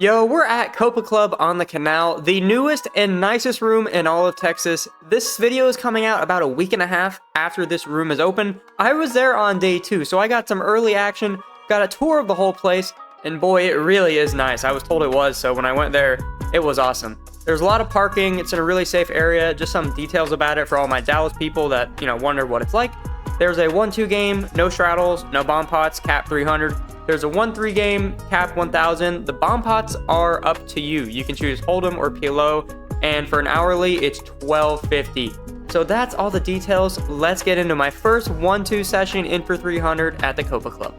Yo, we're at COPA Club on the canal, the newest and nicest room in all of Texas. This video is coming out about a week and a half after this room is open. I was there on day 2, so I got some early action, got a tour of the whole place, and boy, it really is nice. I was told it was, so when I went there, it was awesome. There's a lot of parking, it's in a really safe area, just some details about it for all my Dallas people that, wonder what it's like. There's a 1-2 game, no straddles, no bomb pots, cap 300. There's a 1-3 game, cap 1000. The bomb pots are up to you. You can choose Hold'em or PLO, and for an hourly, it's $12.50. So that's all the details. Let's get into my first 1-2 session in for 300 at the COPA Club.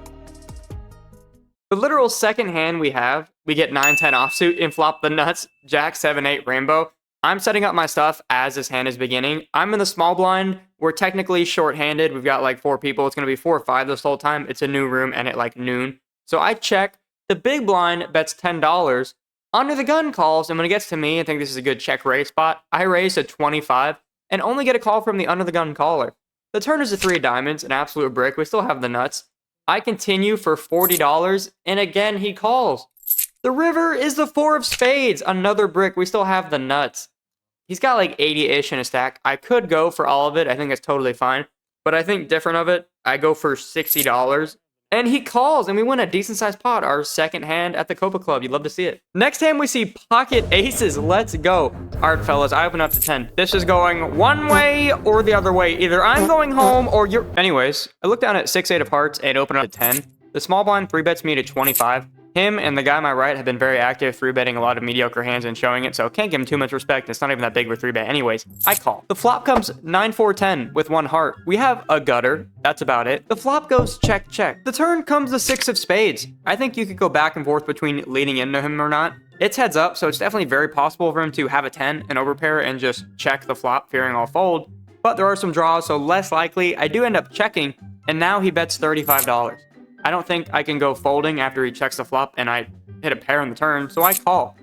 The literal second hand we get 9-10 offsuit and flop the nuts, Jack 7-8 rainbow. I'm setting up my stuff as this hand is beginning. I'm in the small blind. We're technically short-handed. We've got like 4 people. It's going to be 4 or 5 this whole time. It's a new room and at like noon. So I check. The big blind bets $10. Under the gun calls, and when it gets to me, I think this is a good check raise spot. I raise to 25 and only get a call from the under the gun caller. The turn is a 3 of diamonds, an absolute brick. We still have the nuts. I continue for $40, and again, he calls. The river is the 4 of spades, another brick. We still have the nuts. He's got like 80-ish in a stack. I could go for all of it. I think it's totally fine. But I think different of it, I go for $60. And he calls, and we win a decent-sized pot, our second hand at the COPA Club. You'd love to see it. Next hand, we see pocket aces. Let's go. All right, fellas, I open up to 10. This is going one way or the other way. Either I'm going home or you're... Anyways, I look down at 6-8 of hearts and open up to 10. The small blind 3-bets me to 25. Him and the guy on my right have been very active 3-betting a lot of mediocre hands and showing it, so can't give him too much respect. It's not even that big of a 3-bet. Anyways, I call. The flop comes 9-4-10 with 1 heart. We have a gutter. That's about it. The flop goes check, check. The turn comes the 6 of spades. I think you could go back and forth between leading into him or not. It's heads up, so it's definitely very possible for him to have a 10, an overpair, and just check the flop, fearing I'll fold. But there are some draws, so less likely. I do end up checking, and now he bets $35. I don't think I can go folding after he checks the flop and I hit a pair on the turn, so I call.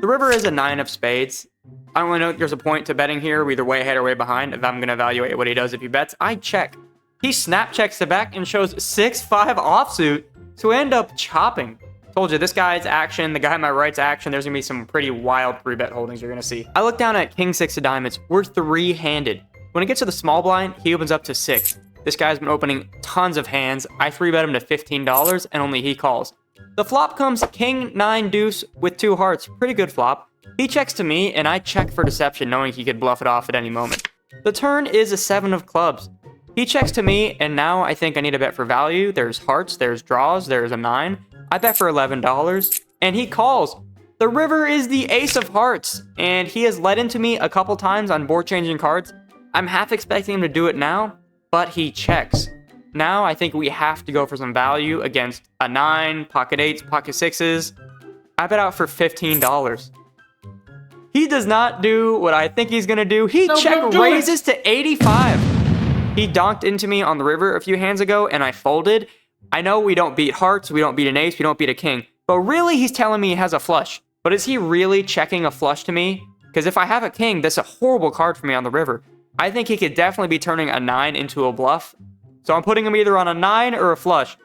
The river is a 9 of spades. I don't really know if there's a point to betting here. We're either way ahead or way behind. If I'm going to evaluate what he does if he bets, I check. He snap checks the back and shows 6-5 offsuit, so I end up chopping. Told you, this guy's action, the guy on my right's action, there's going to be some pretty wild 3-bet holdings you're going to see. I look down at king 6 of diamonds. We're 3-handed. When it gets to the small blind, he opens up to 6. This guy's been opening tons of hands. I 3-bet him to $15, and only he calls. The flop comes king 9 deuce with 2 hearts. Pretty good flop. He checks to me, and I check for deception, knowing he could bluff it off at any moment. The turn is a 7 of clubs. He checks to me, and now I think I need a bet for value. There's hearts, there's draws, there's a 9. I bet for $11, and he calls. The river is the ace of hearts, and he has led into me a couple times on board changing cards. I'm half expecting him to do it now, but he checks. Now I think we have to go for some value against a 9, pocket 8s, pocket 6s. I bet out for $15. He does not do what I think he's gonna do. He check raises to 85. He donked into me on the river a few hands ago and I folded. I know we don't beat hearts, we don't beat an ace, we don't beat a king, but really he's telling me he has a flush. But is he really checking a flush to me? Because if I have a king, that's a horrible card for me on the river. I think he could definitely be turning a 9 into a bluff. So I'm putting him either on a 9 or a flush.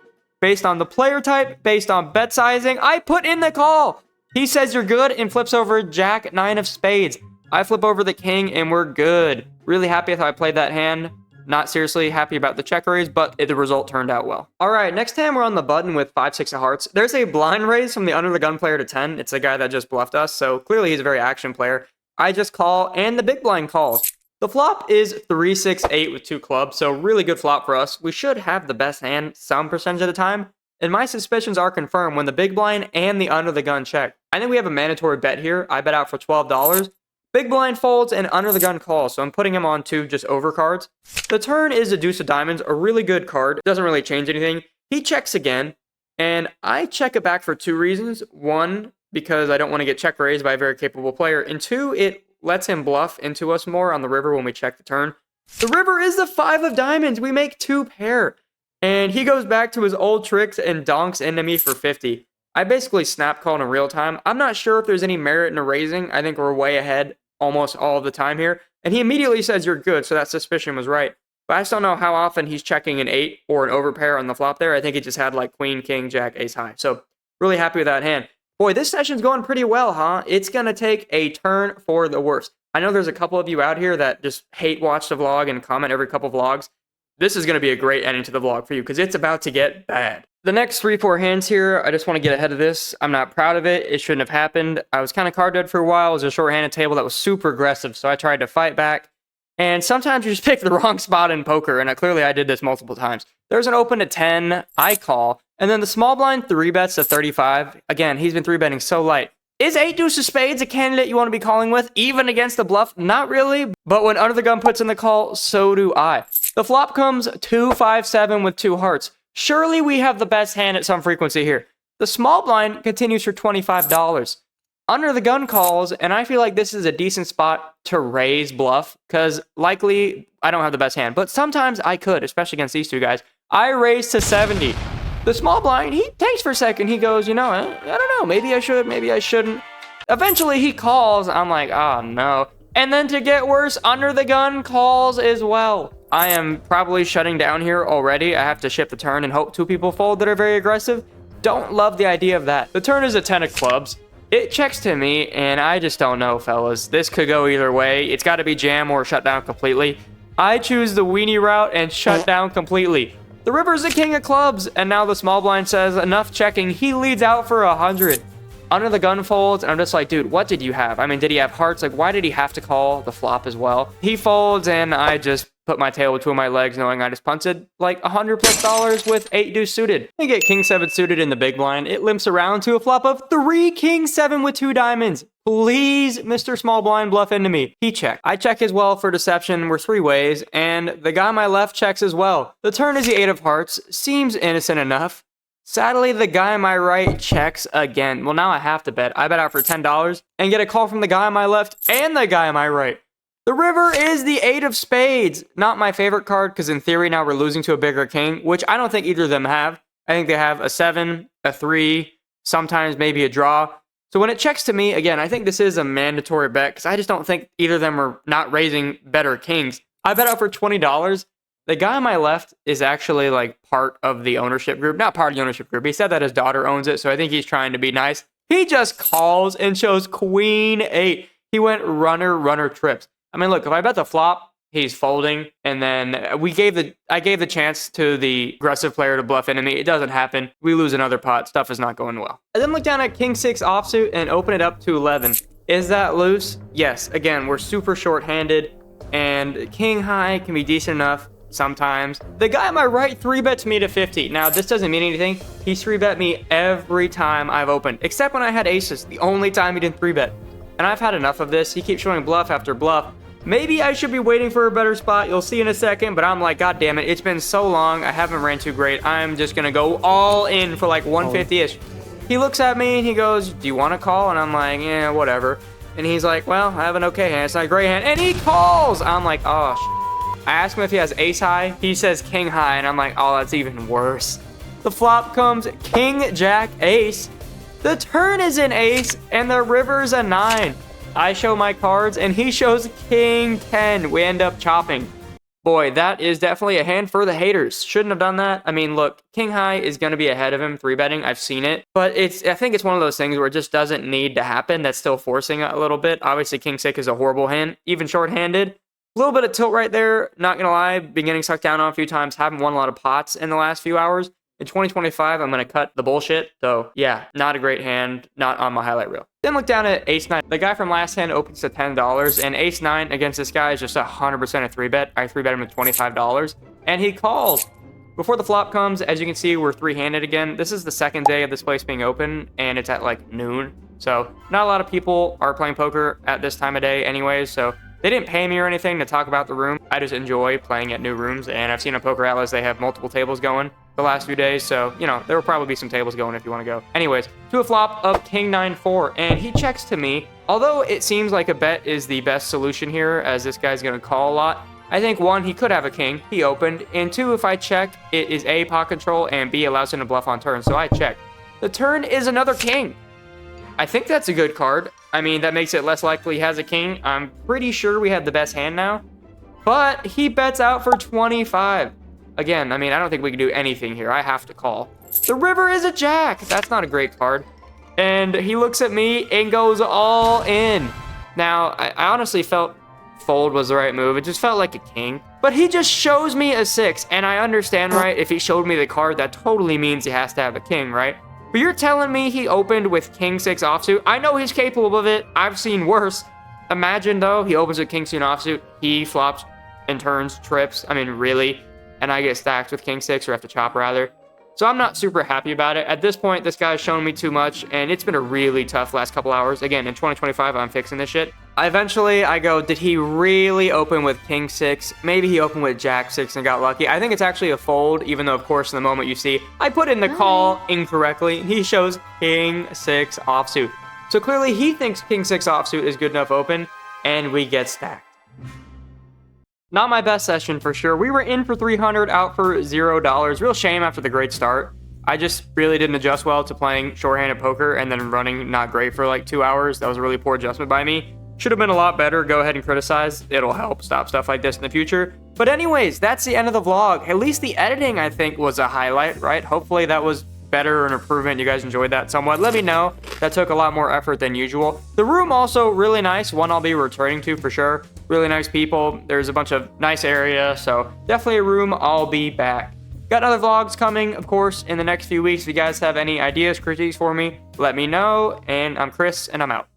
Based on the player type, based on bet sizing, I put in the call. He says you're good and flips over Jack 9 of spades. I flip over the king and we're good. Really happy with how I played that hand. Not seriously happy about the check raise, but the result turned out well. All right, next hand we're on the button with 5-6 of hearts. There's a blind raise from the under the gun player to 10. It's a guy that just bluffed us, so clearly he's a very action player. I just call and the big blind calls. The flop is 3-6-8 with 2 clubs, so really good flop for us. We should have the best hand some percentage of the time, and my suspicions are confirmed when the big blind and the under the gun check. I think we have a mandatory bet here. I bet out for $12. Big blind folds and under the gun calls, so I'm putting him on 2 just over cards. The turn is a deuce of diamonds, a really good card. Doesn't really change anything. He checks again, and I check it back for 2 reasons. 1, because I don't want to get check raised by a very capable player, and 2, it lets him bluff into us more on the river when we check the turn. The river is the 5 of diamonds. We make 2 pair. And he goes back to his old tricks and donks into me for 50. I basically snap called in real time. I'm not sure if there's any merit in a raising. I think we're way ahead almost all of the time here. And he immediately says you're good, so that suspicion was right. But I just don't know how often he's checking an 8 or an overpair on the flop there. I think he just had like queen, king, jack, ace high. So really happy with that hand. Boy, this session's going pretty well, huh? It's gonna take a turn for the worse. I know there's a couple of you out here that just hate watch the vlog and comment every couple vlogs. This is gonna be a great ending to the vlog for you because it's about to get bad. The next 3-4 hands here, I just want to get ahead of this. I'm not proud of it. It shouldn't have happened. I was kind of card dead for a while. It was a short-handed table that was super aggressive, so I tried to fight back. And sometimes you just pick the wrong spot in poker, and clearly I did this multiple times. There's an open to 10, I call, and then the small blind 3-bets to 35. Again, he's been 3-betting so light. Is 8 deuce of spades a candidate you want to be calling with, even against the bluff? Not really, but when under the gun puts in the call, so do I. The flop comes 2-5-7 with 2 hearts. Surely we have the best hand at some frequency here. The small blind continues for $25. Under the gun calls, and I feel like this is a decent spot to raise bluff, because likely I don't have the best hand, but sometimes I could, especially against these two guys. I raise to 70. The small blind, he takes for a second. He goes, you know, I don't know, maybe I should, maybe I shouldn't. Eventually he calls. I'm like, oh no. And then to get worse, under the gun calls as well. I am probably shutting down here already. I have to ship the turn and hope 2 people fold that are very aggressive. Don't love the idea of that. The turn is a 10 of clubs. It checks to me, and I just don't know, fellas. This could go either way. It's got to be jam or shut down completely. I choose the weenie route and shut down completely. The river's the king of clubs, and now the small blind says enough checking. He leads out for 100. Under the gun folds, and I'm just like, dude, what did you have? I mean, did he have hearts? Like, why did he have to call the flop as well? He folds, and I just put my tail between my legs, knowing I just punted like $100+ with 8 deuce suited. I get king 7 suited in the big blind. It limps around to a flop of 3 king 7 with 2 diamonds. Please, Mr. Small Blind, bluff into me. He checked. I check as well for deception. We're 3 ways, and the guy on my left checks as well. The turn is the 8 of hearts. Seems innocent enough. Sadly, the guy on my right checks again. Well, now I have to bet. I bet out for $10 and get a call from the guy on my left and the guy on my right. The river is the 8 of spades. Not my favorite card, because in theory now we're losing to a bigger king, which I don't think either of them have. I think they have a 7, a 3, sometimes maybe a draw. So when it checks to me, again, I think this is a mandatory bet, because I just don't think either of them are not raising better kings. I bet out for $20. The guy on my left is actually like part of the ownership group. Not part of the ownership group. He said that his daughter owns it, so I think he's trying to be nice. He just calls and shows queen 8. He went runner trips. I mean, look, if I bet the flop, he's folding, and then I gave the chance to the aggressive player to bluff into me. It doesn't happen. We lose another pot. Stuff is not going well. I then look down at king 6 offsuit and open it up to 11. Is that loose? Yes. Again, we're super short-handed, and king high can be decent enough sometimes. The guy on my right 3-bets me to 50. Now, this doesn't mean anything. He's 3-bet me every time I've opened, except when I had aces. The only time he didn't 3-bet. And I've had enough of this. He keeps showing bluff after bluff. Maybe I should be waiting for a better spot. You'll see in a second, but I'm like, God damn it. It's been so long. I haven't ran too great. I'm just going to go all in for like 150-ish. He looks at me and he goes, do you want to call? And I'm like, yeah, whatever. And he's like, well, I have an okay hand. It's not a great hand. And he calls. I'm like, oh, I ask him if he has ace high. He says king high, and I'm like, oh, that's even worse. The flop comes king, jack, ace. The turn is an ace, and the river's a 9. I show my cards, and he shows king 10. We end up chopping. Boy, that is definitely a hand for the haters. Shouldn't have done that. I mean, look, king high is going to be ahead of him 3-betting. I've seen it. But I think it's one of those things where it just doesn't need to happen. That's still forcing it a little bit. Obviously, king 6 is a horrible hand, even short-handed. A little bit of tilt right there, not going to lie. Been getting sucked down on a few times. Haven't won a lot of pots in the last few hours. In 2025, I'm going to cut the bullshit. So, yeah, not a great hand. Not on my highlight reel. Then look down at ace-9. The guy from last hand opens to $10. And ace-9 against this guy is just 100% a 3-bet. I 3-bet him at $25. And he calls. Before the flop comes, as you can see, we're 3-handed again. This is the second day of this place being open. And it's at like noon. So, not a lot of people are playing poker at this time of day anyways. So, they didn't pay me or anything to talk about the room. I just enjoy playing at new rooms, and I've seen on Poker Atlas they have multiple tables going the last few days, so, you know, there will probably be some tables going if you want to go. Anyways, to a flop of king 9-4, and he checks to me. Although it seems like a bet is the best solution here, as this guy's going to call a lot, I think, 1, he could have a king. He opened, and 2, if I check, it is A, pot control, and B, allows him to bluff on turn, so I check. The turn is another king. I think that's a good card. I mean, that makes it less likely he has a king. I'm pretty sure we have the best hand now. But he bets out for 25. Again, I mean, I don't think we can do anything here. I have to call. The river is a jack. That's not a great card. And he looks at me and goes all in. Now, I honestly felt fold was the right move. It just felt like a king. But he just shows me a 6, and I understand, right? If he showed me the card, that totally means he has to have a king, right? But you're telling me he opened with king 6 offsuit? I know he's capable of it. I've seen worse. Imagine, though, he opens with king 6 offsuit. He flops and turns, trips. I mean, really? And I get stacked with king 6, or have to chop, rather. So I'm not super happy about it. At this point, this guy's shown me too much, and it's been a really tough last couple hours. Again, in 2025, I'm fixing this shit. Eventually, I go, did he really open with king 6? Maybe he opened with jack 6 and got lucky. I think it's actually a fold, even though, of course, in the moment you see, I put in the call incorrectly. He shows king 6 offsuit. So clearly, he thinks king 6 offsuit is good enough open, and we get stacked. Not my best session for sure. We were in for 300, out for $0. Real shame after the great start. I just really didn't adjust well to playing shorthanded poker and then running not great for like 2 hours. That was a really poor adjustment by me. Should have been a lot better. Go ahead and criticize. It'll help stop stuff like this in the future. But anyways, that's the end of the vlog. At least the editing, I think, was a highlight, right? Hopefully that was better, an improvement. You guys enjoyed that somewhat. Let me know. That took a lot more effort than usual. The room also really nice. One I'll be returning to for sure. Really nice people. There's a bunch of nice area. So definitely a room I'll be back. Got other vlogs coming, of course, in the next few weeks. If you guys have any ideas, critiques for me, let me know. And I'm Chris, and I'm out.